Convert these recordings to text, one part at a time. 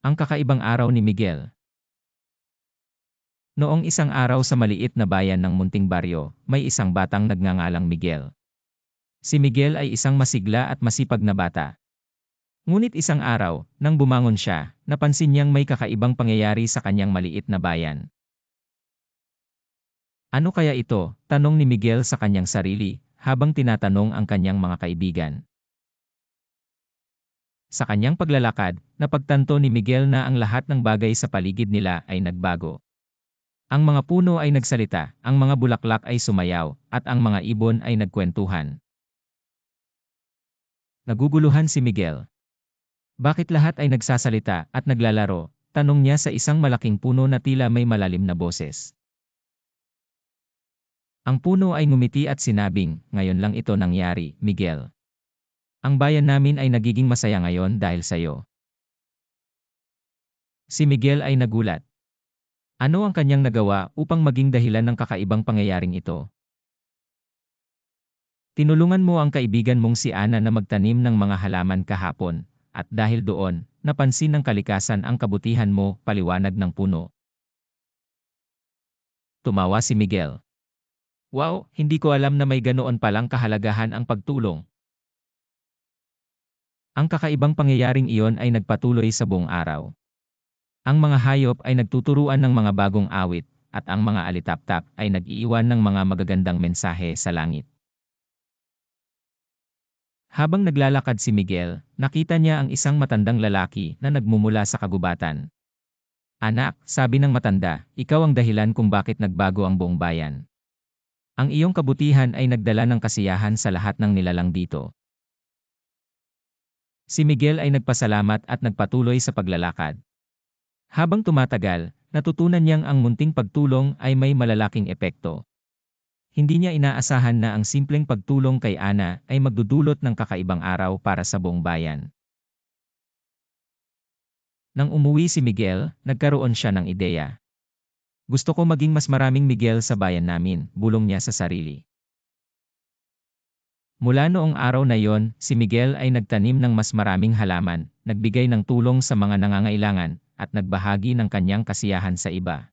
Ang kakaibang araw ni Miguel. Noong isang araw sa maliit na bayan ng munting baryo, may isang batang nagngangalang Miguel. Si Miguel ay isang masigla at masipag na bata. Ngunit isang araw, nang bumangon siya, napansin niyang may kakaibang pangyayari sa kanyang maliit na bayan. Ano kaya ito? Tanong ni Miguel sa kanyang sarili, habang tinatanong ang kanyang mga kaibigan. Sa kanyang paglalakad, napagtanto ni Miguel na ang lahat ng bagay sa paligid nila ay nagbago. Ang mga puno ay nagsalita, ang mga bulaklak ay sumayaw, at ang mga ibon ay nagkwentuhan. Naguguluhan si Miguel. Bakit lahat ay nagsasalita at naglalaro? Tanong niya sa isang malaking puno na tila may malalim na boses. Ang puno ay ngumiti at sinabing, ngayon lang ito nangyari, Miguel. Ang bayan namin ay nagiging masaya ngayon dahil sa iyo. Si Miguel ay nagulat. Ano ang kanyang nagawa upang maging dahilan ng kakaibang pangyayaring ito? Tinulungan mo ang kaibigan mong si Ana na magtanim ng mga halaman kahapon, at dahil doon, napansin ng kalikasan ang kabutihan mo, paliwanag ng puno. Tumawa si Miguel. Wow, hindi ko alam na may ganoon palang kahalagahan ang pagtulong. Ang kakaibang pangyayaring iyon ay nagpatuloy sa buong araw. Ang mga hayop ay nagtuturuan ng mga bagong awit, at ang mga alitaptap ay nag-iiwan ng mga magagandang mensahe sa langit. Habang naglalakad si Miguel, nakita niya ang isang matandang lalaki na nagmumula sa kagubatan. Anak, sabi ng matanda, ikaw ang dahilan kung bakit nagbago ang buong bayan. Ang iyong kabutihan ay nagdala ng kasiyahan sa lahat ng nilalang dito. Si Miguel ay nagpasalamat at nagpatuloy sa paglalakad. Habang tumatagal, natutunan niyang ang munting pagtulong ay may malalaking epekto. Hindi niya inaasahan na ang simpleng pagtulong kay Ana ay magdudulot ng kakaibang araw para sa buong bayan. Nang umuwi si Miguel, nagkaroon siya ng ideya. Gusto ko maging mas maraming Miguel sa bayan namin, bulong niya sa sarili. Mula noong araw na yon, si Miguel ay nagtanim ng mas maraming halaman, nagbigay ng tulong sa mga nangangailangan, at nagbahagi ng kanyang kasiyahan sa iba.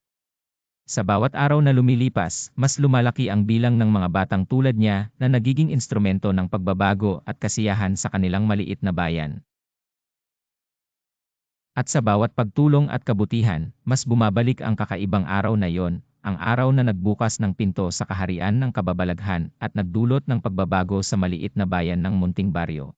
Sa bawat araw na lumilipas, mas lumalaki ang bilang ng mga batang tulad niya na nagiging instrumento ng pagbabago at kasiyahan sa kanilang maliit na bayan. At sa bawat pagtulong at kabutihan, mas bumabalik ang kakaibang araw na yon, ang araw na nagbukas ng pinto sa kaharian ng kababalaghan at nagdulot ng pagbabago sa maliit na bayan ng munting baryo.